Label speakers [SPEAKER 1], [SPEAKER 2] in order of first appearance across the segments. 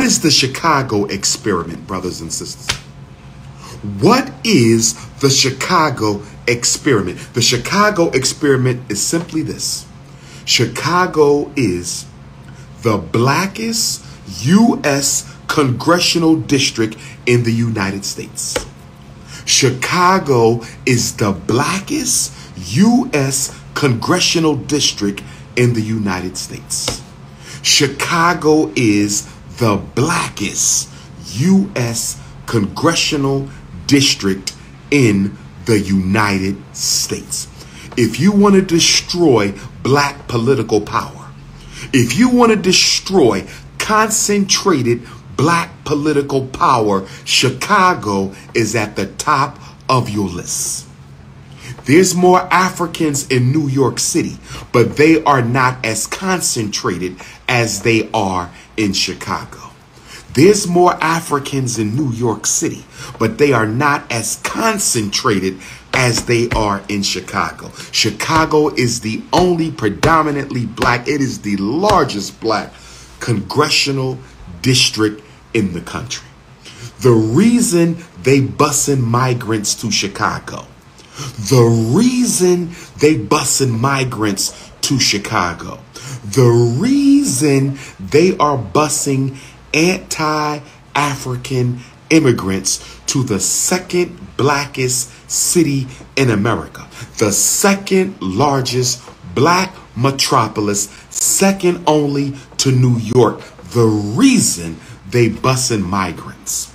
[SPEAKER 1] is the Chicago experiment, brothers and sisters? What is the Chicago experiment? The Chicago experiment is simply this. Chicago is the blackest U.S. congressional district in the United States. Chicago is the blackest U.S. congressional district in the United States. Chicago is the blackest U.S. congressional district in the United States. If you want to destroy black political power, if you want to destroy concentrated black political power, Chicago is at the top of your list. There's more Africans in New York City, but they are not as concentrated as they are in Chicago. There's more Africans in New York City, but they are not as concentrated as they are in Chicago. Chicago is the only predominantly black, it is the largest black congressional district in the country. The reason they busing migrants to Chicago, the reason they busing migrants to Chicago, the reason they are busing anti-African immigrants to the second blackest city in America, the second largest black metropolis, second only to New York. The reason they busing migrants,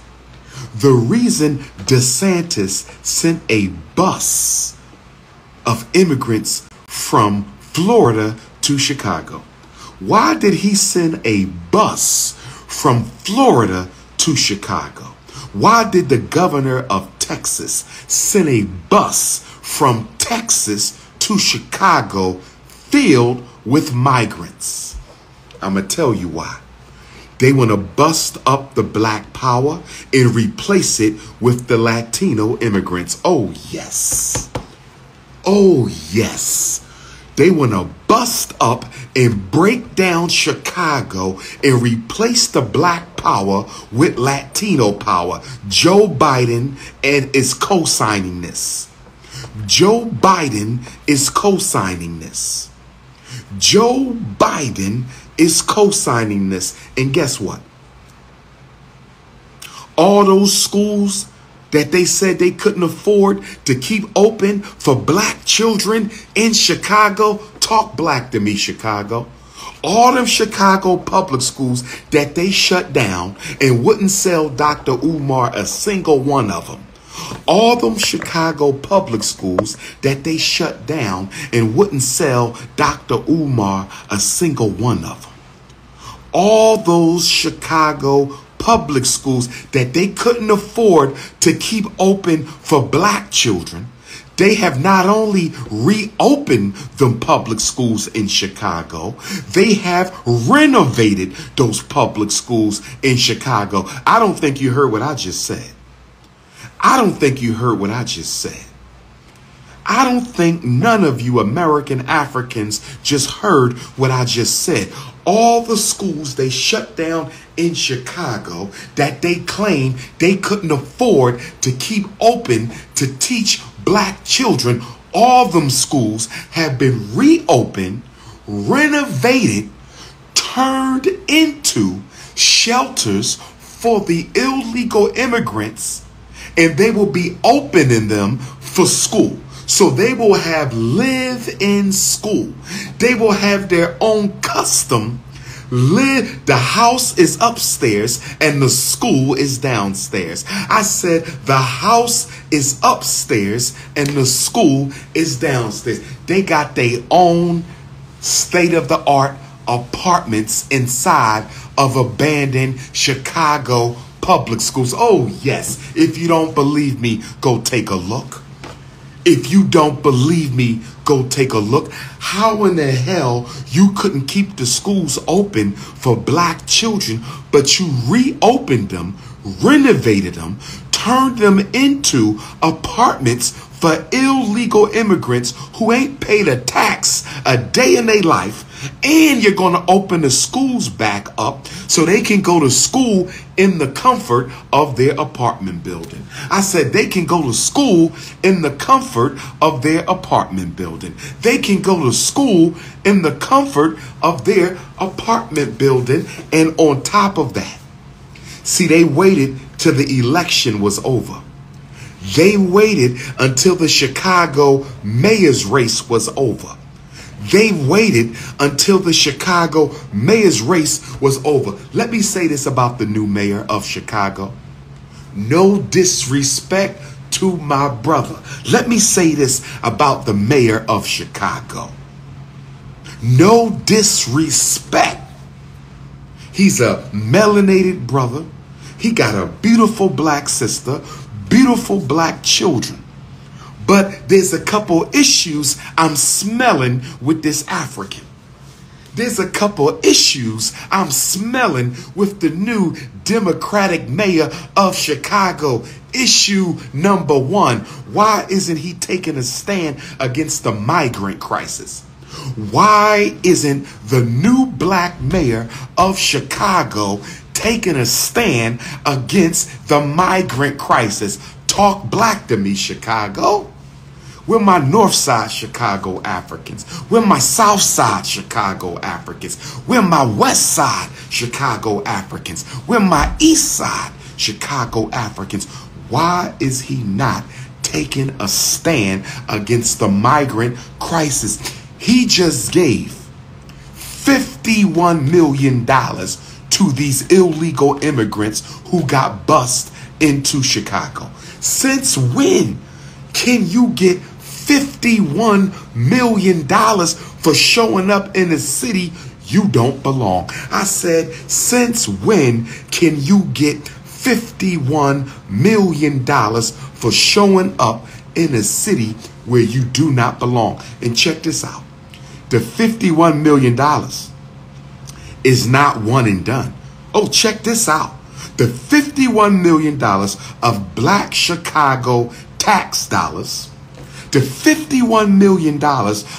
[SPEAKER 1] the reason DeSantis sent a bus of immigrants from Florida to Chicago. Why did he send a bus from Florida to Chicago? Why did the governor of Texas send a bus from Texas to Chicago filled with migrants? I'm going to tell you why. They want to bust up the black power and replace it with the Latino immigrants. Oh, yes. Oh, yes. They want to bust up and break down Chicago and replace the black power with Latino power. Joe Biden is co-signing this. Joe Biden is co-signing this. Joe Biden is co-signing this. And guess what? All those schools that they said they couldn't afford to keep open for black children in Chicago. Talk black to me, Chicago. All them Chicago public schools that they shut down and wouldn't sell Dr. Umar a single one of them. All them Chicago public schools that they shut down and wouldn't sell Dr. Umar a single one of them. All those Chicago public schools that they couldn't afford to keep open for black children, they have not only reopened them public schools in Chicago, they have renovated those public schools in Chicago. I don't think you heard what I just said. I don't think you heard what I just said. I don't think none of you American Africans just heard what I just said. All the schools they shut down in Chicago that they claim they couldn't afford to keep open to teach black children, all them schools have been reopened, renovated, turned into shelters for the illegal immigrants, and they will be opening them for school. So they will have live-in school. They will have their own custom. The house is upstairs and the school is downstairs. I said the house is upstairs and the school is downstairs. They got their own state-of-the-art apartments inside of abandoned Chicago public schools. Oh, yes. If you don't believe me, go take a look. If you don't believe me, go take a look. How in the hell you couldn't keep the schools open for black children, but you reopened them, renovated them, turned them into apartments for illegal immigrants who ain't paid a tax a day in their life, and you're going to open the schools back up so they can go to school in the comfort of their apartment building. I said they can go to school in the comfort of their apartment building. They can go to school in the comfort of their apartment building. And on top of that, see, they waited till the election was over. They waited until the Chicago mayor's race was over. They waited until the Chicago mayor's race was over. Let me say this about the new mayor of Chicago. No disrespect to my brother. Let me say this about the mayor of Chicago. No disrespect. He's a melanated brother. He got a beautiful black sister, beautiful black children. But there's a couple issues I'm smelling with this African. There's a couple issues I'm smelling with the new Democratic mayor of Chicago. Issue number one, why isn't he taking a stand against the migrant crisis? Why isn't the new black mayor of Chicago taking a stand against the migrant crisis? Talk black to me, Chicago. We're my North Side Chicago Africans. We're my South Side Chicago Africans. We're my West Side Chicago Africans. We're my East Side Chicago Africans. Why is he not taking a stand against the migrant crisis? He just gave $51 million to these illegal immigrants who got bussed into Chicago. Since when can you get $51 million for showing up in a city you don't belong? I said, since when can you get $51 million for showing up in a city where you do not belong? And check this out. The $51 million is not one and done. Oh, check this out. The $51 million of black Chicago tax dollars, the $51 million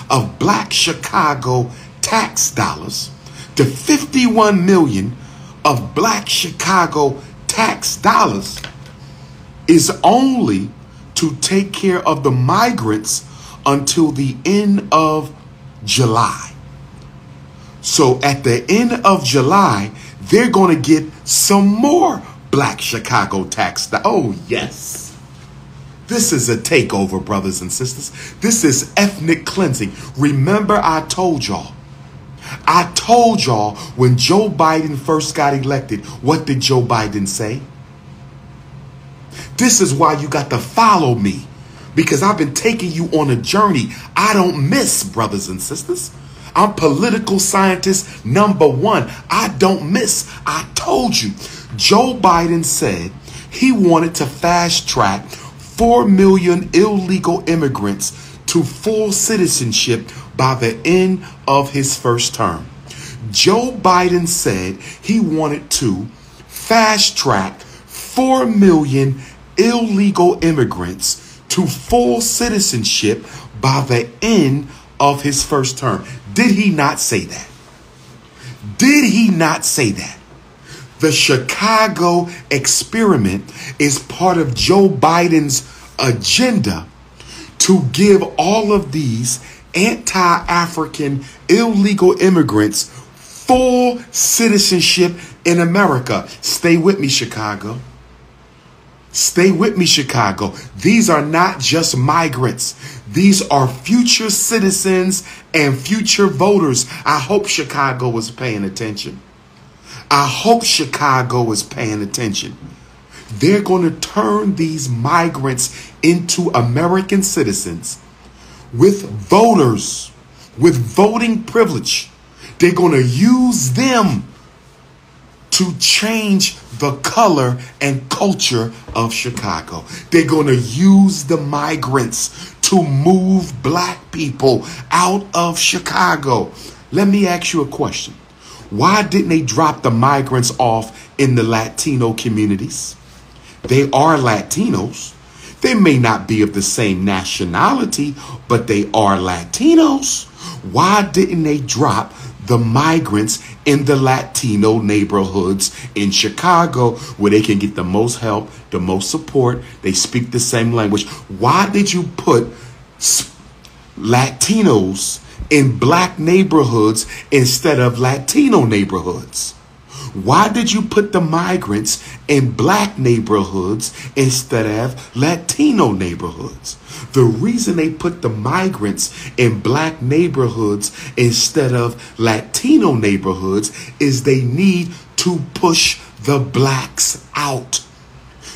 [SPEAKER 1] of black Chicago tax dollars, the $51 million of black Chicago tax dollars is only to take care of the migrants until the end of July. So at the end of July, they're going to get some more black Chicago tax. Oh, yes. This is a takeover, brothers and sisters. This is ethnic cleansing. Remember, I told y'all when Joe Biden first got elected, what did Joe Biden say? This is why you got to follow me, because I've been taking you on a journey I don't miss, brothers and sisters. I'm political scientist number one. I don't miss. I told you. Joe Biden said he wanted to fast track 4 million illegal immigrants to full citizenship by the end of his first term. Joe Biden said he wanted to fast track 4 million illegal immigrants to full citizenship by the end of his first term. Did he not say that? Did he not say that? The Chicago experiment is part of Joe Biden's agenda to give all of these anti-African illegal immigrants full citizenship in America. Stay with me, Chicago. Stay with me, Chicago. These are not just migrants. These are future citizens and future voters. I hope Chicago is paying attention. I hope Chicago is paying attention. They're going to turn these migrants into American citizens with voters, with voting privilege. They're going to use them to change the color and culture of Chicago. They're going to use the migrants to move black people out of Chicago. Let me ask you a question. Why didn't they drop the migrants off in the Latino communities? They are Latinos. They may not be of the same nationality, but they are Latinos. Why didn't they drop the migrants in the Latino neighborhoods in Chicago where they can get the most help, the most support? They speak the same language. Why did you put Latinos in black neighborhoods instead of Latino neighborhoods? Why did you put the migrants in black neighborhoods instead of Latino neighborhoods? The reason they put the migrants in black neighborhoods instead of Latino neighborhoods is they need to push the blacks out.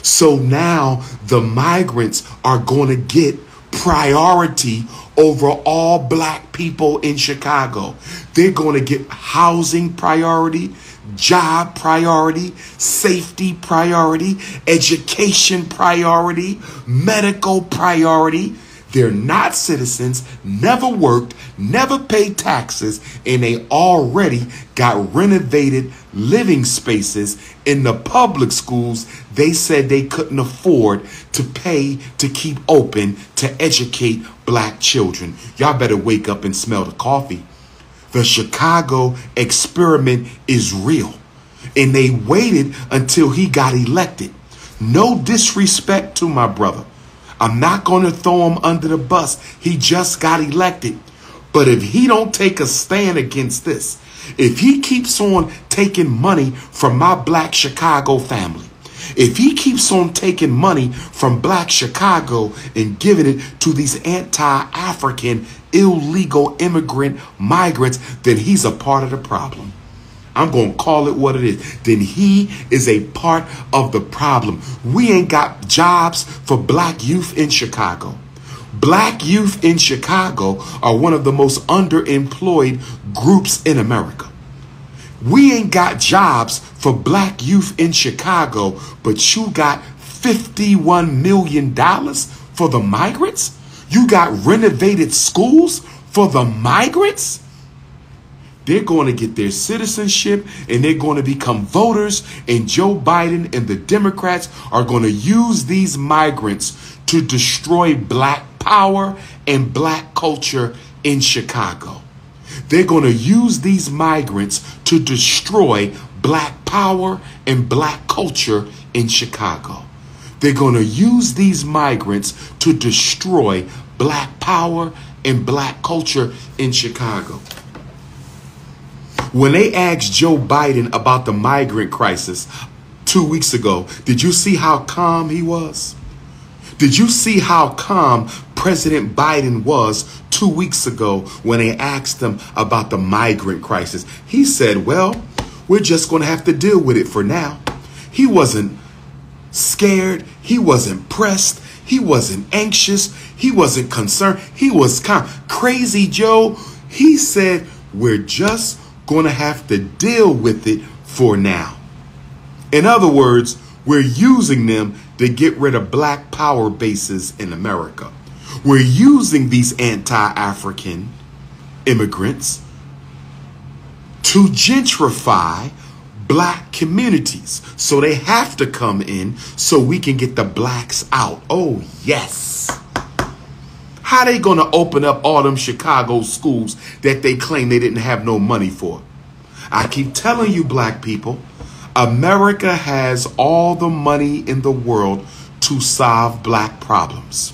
[SPEAKER 1] So now the migrants are going to get priority over all black people in Chicago. They're going to get housing priority, job priority, safety priority, education priority, medical priority. They're not citizens, never worked, never paid taxes, and they already got renovated living spaces in the public schools they said they couldn't afford to pay to keep open to educate black children. Y'all better wake up and smell the coffee. The Chicago experiment is real, and they waited until he got elected. No disrespect to my brother. I'm not going to throw him under the bus. He just got elected. But if he don't take a stand against this, if he keeps on taking money from my black Chicago family, if he keeps on taking money from black Chicago and giving it to these anti-African illegal immigrant migrants, then he's a part of the problem. I'm going to call it what it is. Then he is a part of the problem. We ain't got jobs for black youth in Chicago. Black youth in Chicago are one of the most underemployed groups in America. We ain't got jobs for black youth in Chicago, but you got $51 million for the migrants? You got renovated schools for the migrants? They're going to get their citizenship and they're going to become voters, and Joe Biden and the Democrats are going to use these migrants to destroy black power and black culture in Chicago. They're going to use these migrants to destroy black power and black culture in Chicago. They're going to use these migrants to destroy black power and black culture in Chicago. When they asked Joe Biden about the migrant crisis 2 weeks ago, did you see how calm he was? Did you see how calm President Biden was 2 weeks ago when they asked him about the migrant crisis? He said, well, we're just going to have to deal with it for now. He wasn't scared. He wasn't pressed. He wasn't anxious. He wasn't concerned. He was calm. Crazy Joe, he said, we're just going to have to deal with it for now. In other words, we're using them to get rid of black power bases in America. We're using these anti-African immigrants to gentrify black communities. So they have to come in so we can get the blacks out. Oh, yes. How they going to open up all them Chicago schools that they claim they didn't have no money for? I keep telling you, black people, America has all the money in the world to solve black problems.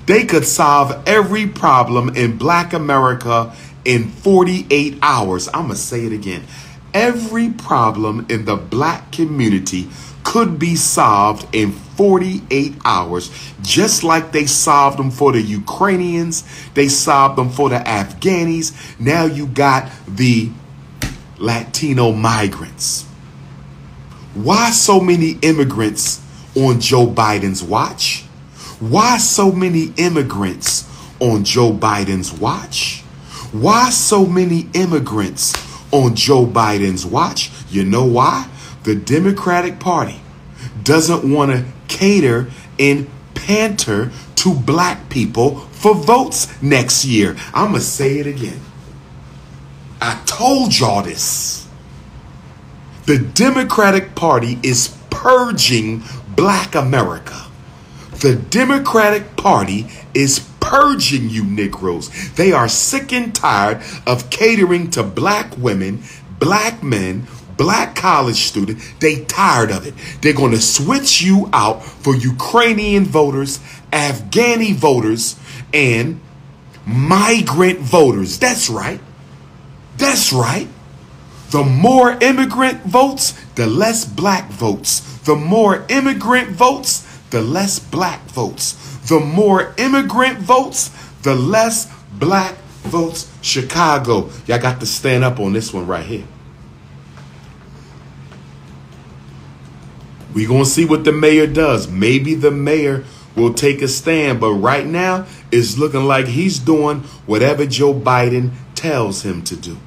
[SPEAKER 1] They could solve every problem in black America in 48 hours. I'm going to say it again. Every problem in the black community could be solved in 48 hours, just like they solved them for the Ukrainians. They solved them for the Afghanis. Now you got the Latino migrants. Why so many immigrants on Joe Biden's watch? Why so many immigrants on Joe Biden's watch? Why so many immigrants on Joe Biden's watch? You know why? The Democratic Party doesn't want to cater and pander to black people for votes next year. I'm going to say it again. I told y'all this. The Democratic Party is purging black America. The Democratic Party is purging you Negroes. They are sick and tired of catering to black women, black men, black college students. They tired of it. They're going to switch you out for Ukrainian voters, Afghani voters, and migrant voters. That's right. That's right. The more immigrant votes, the less black votes. The more immigrant votes, the less black votes. The more immigrant votes, the less black votes. Chicago, y'all got to stand up on this one right here. We're going to see what the mayor does. Maybe the mayor will take a stand, but right now it's looking like he's doing whatever Joe Biden tells him to do.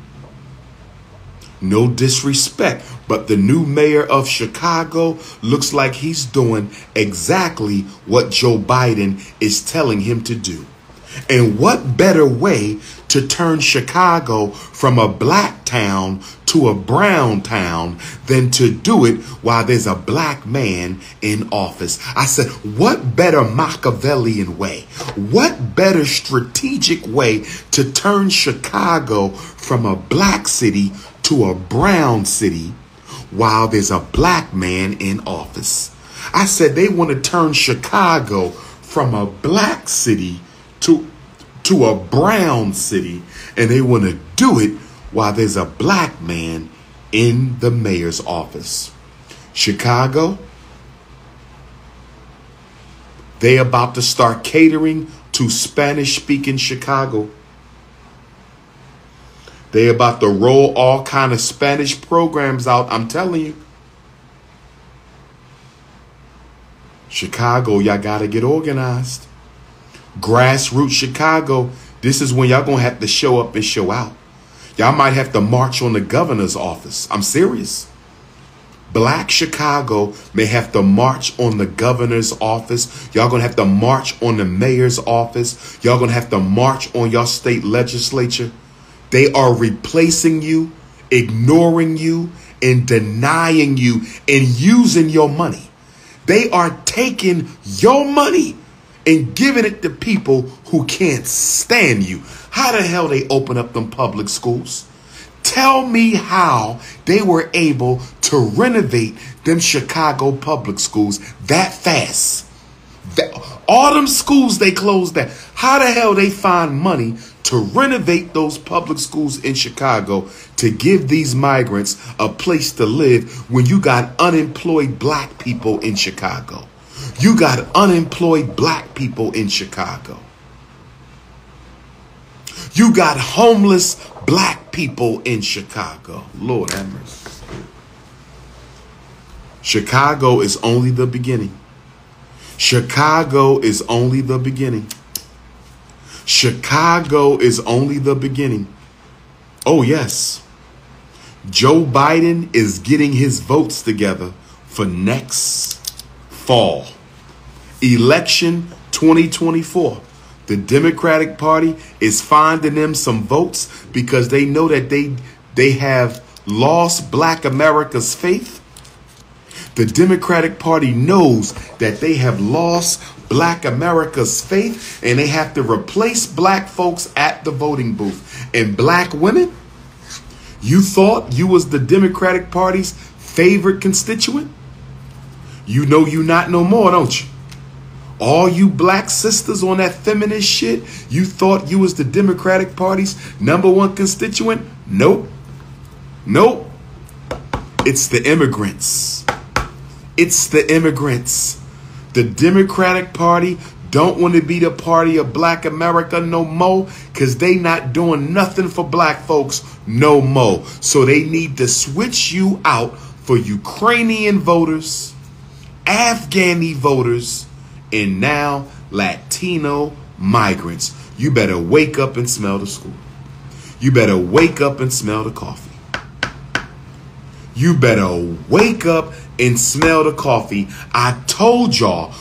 [SPEAKER 1] No disrespect, but the new mayor of Chicago looks like he's doing exactly what Joe Biden is telling him to do. And what better way to turn Chicago from a black town to a brown town than to do it while there's a black man in office? I said, what better Machiavellian way? What better strategic way to turn Chicago from a black city to a brown city while there's a black man in office? I said they want to turn Chicago from a black city to a brown city, and they want to do it while there's a black man in the mayor's office. Chicago, they about to start catering to Spanish-speaking Chicago. They about to roll all kind of Spanish programs out. I'm telling you. Chicago, y'all got to get organized. Grassroots Chicago, this is when y'all going to have to show up and show out. Y'all might have to march on the governor's office. I'm serious. Black Chicago may have to march on the governor's office. Y'all going to have to march on the mayor's office. Y'all going to have to march on your state legislature. They are replacing you, ignoring you, and denying you, and using your money. They are taking your money and giving it to people who can't stand you. How the hell they open up them public schools? Tell me how they were able to renovate them Chicago public schools that fast. All them schools they closed down. How the hell they find money to renovate those public schools in Chicago to give these migrants a place to live when you got unemployed black people in Chicago? You got unemployed black people in Chicago. You got homeless black people in Chicago. Lord have mercy. Chicago is only the beginning. Chicago is only the beginning. Chicago is only the beginning. Oh, yes. Joe Biden is getting his votes together for next fall. Election 2024. The Democratic Party is finding them some votes because they know that they have lost black America's faith. The Democratic Party knows that they have lost black America's faith, and they have to replace black folks at the voting booth. And black women, you thought you was the Democratic Party's favorite constituent? You know you not no more, don't you? All you black sisters on that feminist shit, you thought you was the Democratic Party's #1 constituent? Nope. Nope. It's the immigrants. It's the immigrants. The Democratic Party don't want to be the party of black America no more because they not doing nothing for black folks no more. So they need to switch you out for Ukrainian voters, Afghani voters, and now Latino migrants. You better wake up and smell the school. You better wake up and smell the coffee. You better wake up and smell the coffee. I told y'all